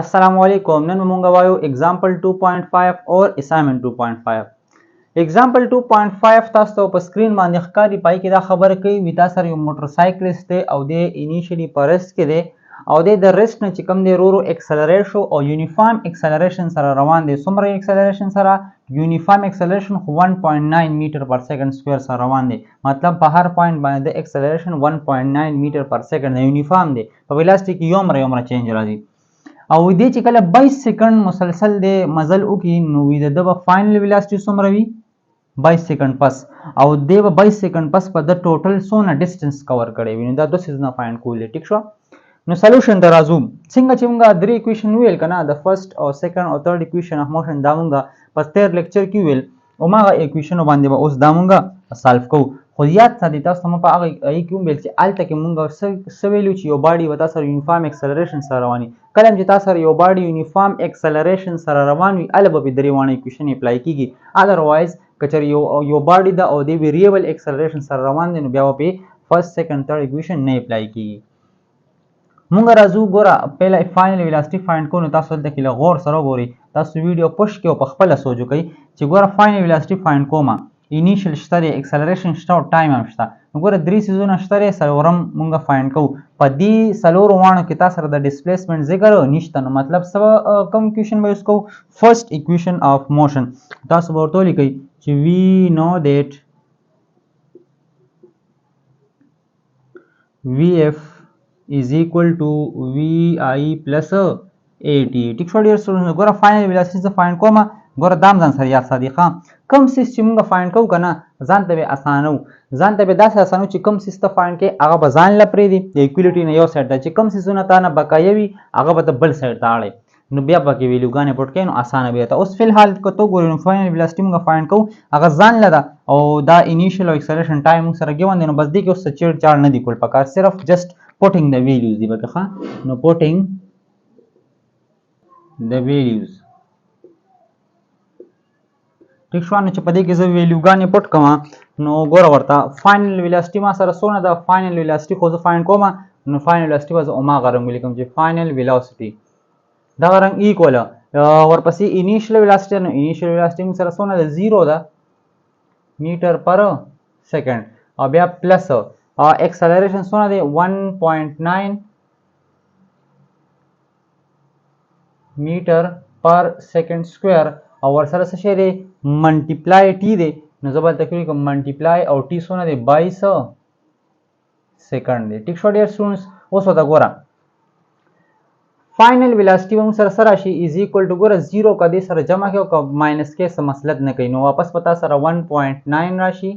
असलकुम नन मूंगा वायो एग्जाम्पल 2.5 और असाइनमेंट 2.5 एग्जाम्पल 2.5 تاسو ته په سکرین باندې ښکاري پای کې دا خبره کوي وي تاسو سره یو موټرسایکلیست دی او د انیشلی په ریسټ کې دی او د ریسټ نه چې کوم دی رو اکسلریټ شو او یونیفارم اکسلریشن سره روان دی څومره اکسلریشن سره یونیفارم اکسلریشن 1.9 میټر پر سیکنډ سکوير سره روان دی مطلب په هر پوینټ باندې د اکسلریشن 1.9 میټر پر سیکنډ یونیفارم دی په ویلاسټي کې یومره چینج راځي او دې چې کله 22 سکند مسلسل د مزل وکي نو وي د فاینل ویلاسټي څومره وي 22 سکند پس او د 22 سکند پس په د ټوټل سونه ډیسټنس کور کړی وي نو دا دوه سیزونه فایند کول ټیک شو نو سولوشن ته راځو څنګه چې موږ درې اکویشن ویل کنه د فرست او سیکنډ او ثرد اکویشن اف موشن دا موږ په تیر لیکچر کې ویل او ما اکویشن باندې به اوس دا موږ سالو کوو خو یاد ساتئ تاسو هم په هغه کې ویل چې الته کې موږ سویلو چې یو باډي وتا سره یونیفارم اکسلریشن سره رواني کله چې تاسو سره یو باډي یونیفارم اکسلریشن سره روان وي البته به درې وانه اکویشن اپلای کیږي ادروایز کچر یو باډي دا او د ویریبل اکسلریشن سره روان دي نو بیا په فرست سیکنډ ثرد اکویشن نه اپلای کیږي مونږ راځو ګوره پهله فاینل ویلاسټي فایند کوو نو تاسو دلته کې غور سره وګورئ تاسو ویډیو پوش کې او په خپل سوچ وکړئ چې ګوره فاینل ویلاسټي فایند کوم انیشل شته د اکسلریشن شته او ټایم هم شته نو ګوره درې سیزونه شته سلورم مونږ فایند کوو په دې څلورو واڼو کې تاسو سره د ډسپلیسمنټ ذکر نشته نو مطلب څه کوم اکویشن به یوز کوو فرست اکویشن اف موشن تاسو به ورته ولیکئ چې وی نو دیټ VF is equal to VI plus AT ټیک شو ډیر سټوډنټ ګوره فاینل ویلاسټي فایند کوم ګوره دام ځان سره یاد ساتي ښه کم سیس چې موږ فایند کوو کنه ځان ته به اسانه ځان ته به داسې اسانه چې کم سیس ته فایند کې هغه به ځان لپاره دی د ایکویلیټي نه یو سایډ ته چې کم سیسونه تا نه بقایا وي هغه به بل سایډ ته اړي نو بیا پکې ویلوګانې پټ کړئ نو اسانه به ته اوس فی الحال کته ګورئ نو فاینل ویلاسټي موږ فایند کوو هغه ځان لدا او دا انیشل او اکسلریشن ټایم موږ سره ګیون دی نو بس دې کې اوس چیړ چاړ نه دی کول پکار صرف جست putting the values دی بګه ښه نو putting the values ټیک شو نو چې په دې کې زه ویلیوګانې پټ کوم نو ګوره ورته فاینل ویلاسټي ما سره څونه ده فاینل ویلاسټي خو زه فایند کوم نو فاینل ویلاسټي به زه اوماغه رنګ ولیکم چې فاینل ویلاسټي دغه رنګ ایکول ورپسې انیشل ویلاسټي نو انیشل ویلاسټي موږ سره څونه ده 0 ده میټر پر سیکنډ او بیا پلس اکسلریشن څونه دی 1.9 میټر پر سیکنډ سکوير او ورسره څه شی دی منټیپلای ټي دی نو زه به تکلیف کوم منټیپلای او ټي څونه دی 22 سیکنډ دی ټیک شو ډیر سټوډنټس اوس ودا ګوره فاینل ویلاسټي موږ سره سره شي از ایکوال ټو ګوره 0 کدي سره جمع کړو او ماینس کې څه مسلط نه کوي نو واپس پتا سره 1.9 راشي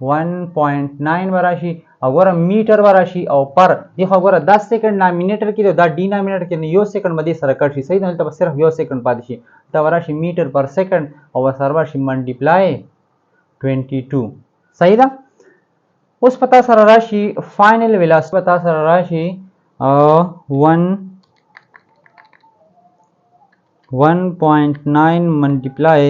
1.9 وراشي او ګوره میټر وراشي او پر دغه ګوره 10 سکند نامینیټر کې دا ډینامینیټر کې یو سکند باندې سره کټ شي صحیح نه ته صرف یو سکند پاتې شي دا وراشي میټر پر سکند او سره وراشي منټیپلای 22 صحیح ده اوس پتا سره راشي فاینل ویلاسټي پتا سره راشي 1.9 ملټیپلای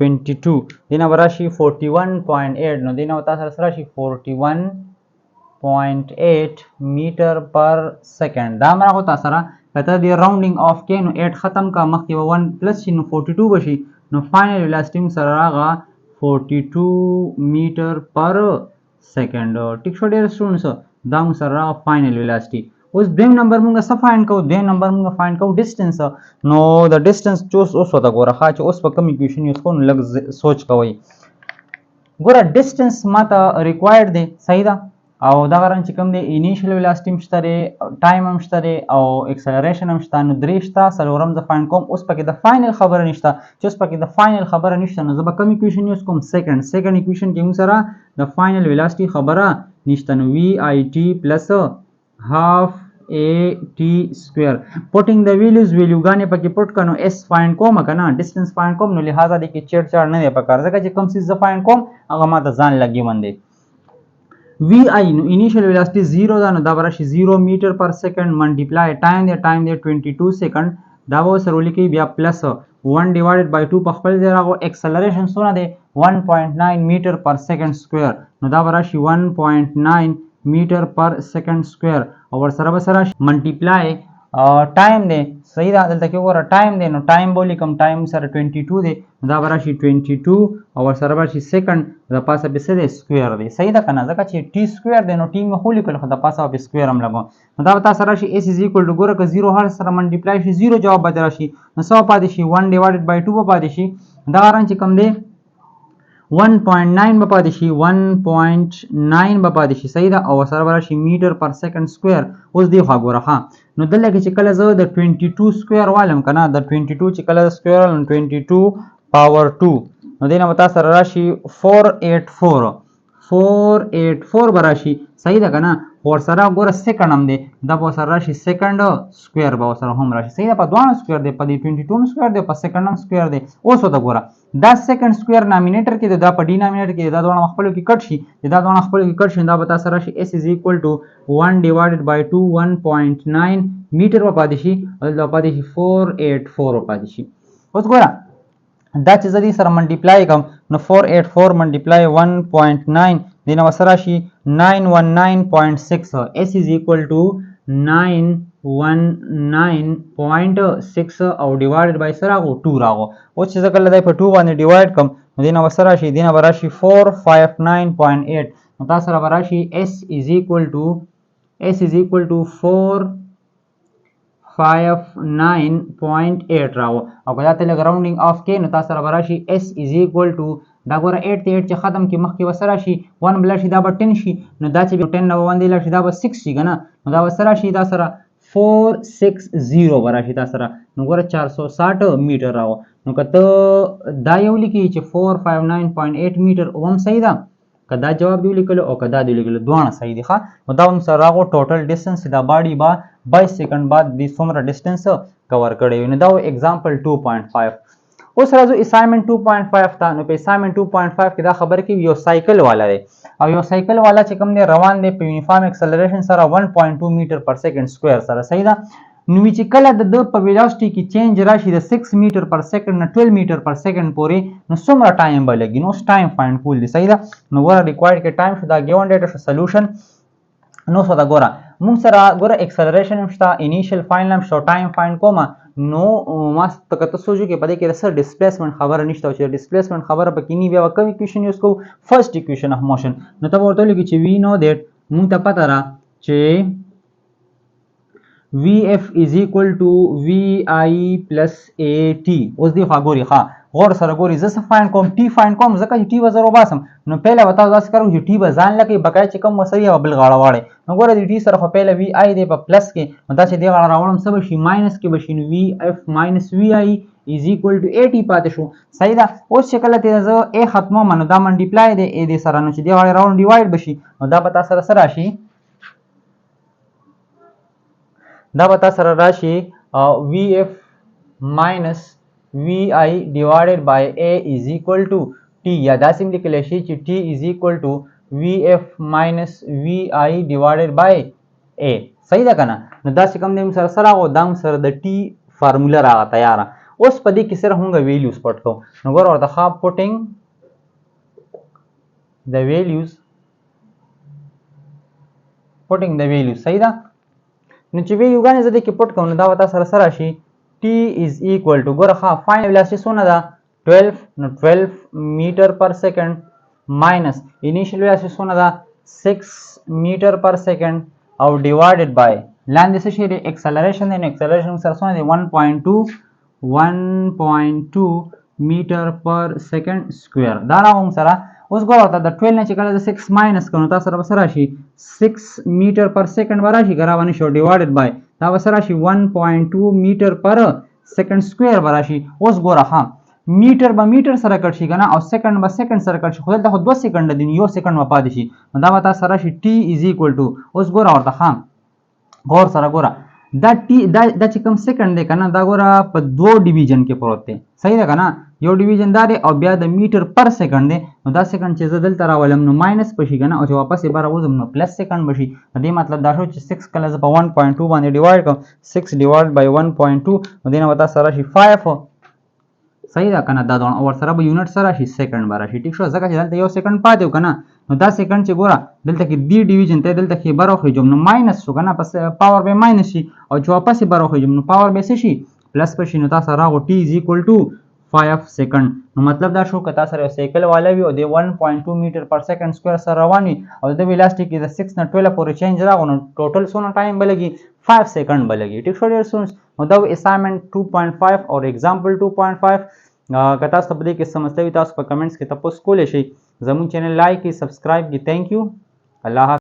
22 دینا وراشي 41.8 نو دینا وتا سره راشي 41.8 میټر پر سیکنډ دا مرغه تاسو سره کته دی راوندینګ اف کې نو 8 ختم کا مخکې 1 پلس شي نو 42 بشي نو فاینل ویلاسټي سره راغه 42 میټر پر سیکنډ ټیک شو ډیر سټوډنټس دا سره راغه فاینل ویلاسټي اوس دویم نمبر موږ څه فایند کوو دویم نمبر موږ فایند کوو ډیسټنس نو د ډیسټنس چوس اوس وته ګوره ښه چې اوس په کوم اکویشن یوز کوو نو لږ سوچ کوئ ګوره ډیسټنس ماته ریکوایرډ دی صحیح ده او دغه رنګ چې کوم دی انیشل ویلاسټي هم شته دی ټایم هم شته دی او اکسلریشن هم شته نو درې شته څلورم زه فایند کوم اوس پکې د فاینل خبره نشته چې اوس پکې د فاینل خبره نشته نو زه به کوم اکویشن یوز کوم سیکنډ اکویشن کې موږ سره د فاینل ویلاسټي خبره نشته نو وی آی ټي پلس half AT square putting the values ویلیوګانې پکې پټ کړو اس فایند کوم کنه ډیسټنس فایند کوم نو لہذا د کې چیړ چاړ نه دی پکار ځکه چې کوم څه فایند کوم هغه ماته ځان لګي وندي وی آی نو انیشل ویلاسټي 0 ده نو دا براشي 0 میټر پر سیکنډ منټیپلای ټایم دی 22 سیکنډ دا به سره ولیکي بیا پلس 1 ډیوایډډ بای 2 په خپل ځای راغو اکسلریشن څونه دی 1.9 میټر پر سیکنډ سکوير نو دا براشي 1.9 میټر پر سیکنډ سکوير او ورسره به سره منټیپلای ټایم دی صحیح ده دلته کې وګوره ټایم دی نو ټایم به ولیکم ټایم سره 22 دی دا به راشي 22 او ورسره به راشي سیکنډ د پاسه به څه دی سکویر دی صحیح ده که نه ځکه چې ټي سکویر دی نو ټي مې خو ولیکل خو د پاسه به سکویر هم لګوم نو دا به تاسو راشي اس از ایکول ټو ګوره که 0 هر سره منډیپلای شي 0 جواب به راشي نو څه پاتې شي 1 ډیوایډډ بای 2 به پاتې شي دغه رنګ چې کوم دی 1.9 به پاتې شي 1.9 به پاتې شي صحیح ده او سره به راشي میټر پر سیکنډ سکویر اوس دی خوا ګوره ها نو دلته کې چې کله زه د 22 سکویر والم که نه د 22 چې کله سکویر والم 22 پاور 2 نو دی نه به تا سره راشي 484 به راشي صحیح ده که نه خو ورسره ګوره سیکنډ هم دی دا به ورسره راشي سیکنډ سکویر به ورسره هم راشي صحیح ده په دواړو سکویر دی په دې 22 هم سکویر دی په سیکنډ هم سکویر دی اوس ورته ګوره دا سیکنډ سکویر نامینیټر کې دی دا په ډینامینیټر کې دی دا دواړه خپلو کې کټ شي دا دواړه خپلو کې کټ شي دا به تاسو راشي اس از ایکول ټو 1 ډیوایډډ بای 2 1.9 میټر به پاتې شي او دا پاتې شي 484 به پاتې شي اوس ګوره دا چې زه دې سره منډیپلای کوم نو 484 منډیپلای 1.9 دی نو سره راشي 919.6 اس از ایکول ټو 919.6 او ډیوایډډ بای سره راغو 2 راغو اوس چې زه کله دای په 2 باندې ډیوایډ کوم نو دی نو سره راشي دی نو راشي 459.8 نو تاسو سره راشي اس از ایکول ټو 459.8 راغو او که دا ته لږ راونډینګ آف کې نو تاسو سره راشي اس از ایکول ټو دا ګوره 8 ته 8 چې ختم کې مخکې وسره شي 1 بل شي دا به 10 شي نو دا چې 10 نه باندې لشي دا به 6 شي کنه نو دا وسره شي دا سره 460 به راشي دا سره نو ګوره 460 میټر راو نو کته دا یو لیکي چې 459.8 میټر هم صحیح ده که دا جواب دی لیکلو او که دا دی لیکلو دوه صحیح دي ښه نو دا هم سره راغو ټوټل ډیسټنس دا باډي با 22 سیکنډ بعد د څومره ډیسټنس کور کړی نو دا ایگزامپل 2.5 اوس راځو اسایمنت 2.5 ته نو په اسایمنت 2.5 کې دا خبر کې یو سایکل والا دی او یو سایکل والا چې کوم دی روان دی په یونیفارم اکسلریشن سره 1.2 میټر پر سیکنډ سکویر سره صحیح ده نو چې کله د په ویلاسټي کې چینج راشي د 6 میټر پر سیکنډ نه 12 میټر پر سیکنډ پورې نو څومره ټایم به لګي نو ټایم فایند کول دی صحیح ده نو ګوره ریکوایرډ کې ټایم شو دا ګیون ډیټا شو سولوشن نو څه دا ګوره موږ سره ګوره اکسلریشن هم شته انیشل فاینل هم شته ټایم فایند کومه نو ما ته کته سوچو کې پدې کې رسر ډیسپلیسمنت خبره نشته چې ډیسپلیسمنت خبره پکې نه بیا کوم اکویشن یوز کو فرست اکویشن اف موشن نو ته ورته لګی چې وی نو دیٹ موږ ته پته را چې VF is equal to VI plus AT اوس دی خبري ښه غور سره ګوري زه څه فایند کوم ټي فایند کوم ځکه چې ټي وزر وباسم نو پهله وتا داس کوم چې ټي بزان لکه بقای چې کوم مسوي او بل غاړه واړي نو ګوره د ټي سره خو پهله VI دی په پلس کې نو دا چې دی غاړه راوړم څه بشي ماینس کې بشي نو VF minus VI is equal to AT پاتې شو صحیح ده اوس چې کله ته زه A ختمه منو دا منډیپلای دی A دی سره نو چې دی غاړه راوند ډیوایډ بشي نو دا به تاسو سره راشي دا به تاسو سره راشي VF minus VI divided by A is equal to T یا دا سیم لیکل شي چې T is equal to VF minus VI divided by A صحیح ده کنه نو دا څه کوم دی سره سره او دا سره د T فارمولا راغله تیار اوس په دې کې سره هغه ویلیوز پټ کو نو ګور ورته خا پټینګ د ویلیوز صحیح ده نو چې ویلیو غانې زده کې پټ کوم نو دا وتا سره سره شي T is equal to ګوره ښه فاینل ویلاسټي څونه ده 12 نو 12 میټر پر سیکنډ ماینس انیشل ویلاسټي څونه ده 6 میټر پر سیکنډ او ډیوایډډ بای لاندې څه شي دی اکسلریشن دی نو اکسلریشن سره څونه دی 1.2 میټر پر سیکنډ سکویر دا راغوم سره اوس ګوره ته د 12 نه چې کله د 6 ماینس کړو تاسو سره سره شي 6 میټر پر سیکنډ وراشي ګراونه شو ډیوایډډ بای دا وسره شي 1.2 میټر پر سیکنډ سکویر وراشي اوس ګوره ها میټر به میټر سره کټ شي کنه او سیکنډ به سیکنډ سره کټ شي خو دلته 2 سیکنډ دی یو سیکنډ و پاتې شي دا وتا سره شي T is equal to اوس ګوره ورته ها غور سره ګوره دا ټي دا چې کوم سیکنډ دی کنه دا ګوره په 2 ډیویژن کې پروت دی صحیح ده کنه یو ډیویژن دا دی او بیا د میټر پر سیکنډ دی نو دا سیکنډ چې زه دلته راولم نو ماینس پشي کنه او چې واپس یې بار وزم نو پلس سیکنډ بشي دې مطلب دا شو چې 6 کله ز په 1.2 باندې ډیوایډ کوم 6 ډیوایډ بای 1.2 نو دینه وتا سره شي 5 صحیح ده کنه دا دون اور سره به یونټ سره شي سیکنډ بار شي ټیک شو ځکه چې دلته یو سیکنډ پاتې کنه نو دا سیکنډ چې ګوره دلته کې دی ډیویژن ته دلته کې بر وخېجم نو ماینس شو کنه پس پاور به ماینس شي او چې واپس بر وخېجم نو پاور به څه شي پلس پشي نو تاسو راغو t is equal to 5 سیکنډ نو مطلب دا شو که تاسو سره سایکل والا وي او د 1.2 میټر پر سیکنډ سکوير سره روان وي او د ویلاسټي کې د 6 نه 12 پورې چینج راغو نو ټوټل څونه ټایم بلګي 5 سیکنډ بلګي ټیک شو ډیر سونس نو دا اسایمنت 2.5 او ایگزامپل 2.5 که تاسو په دې کې سمجھته وي تاسو په کمنټس کې تاسو کولای شئ زموږ چینل لایک کی سبسکرایب کی تھینک یو الله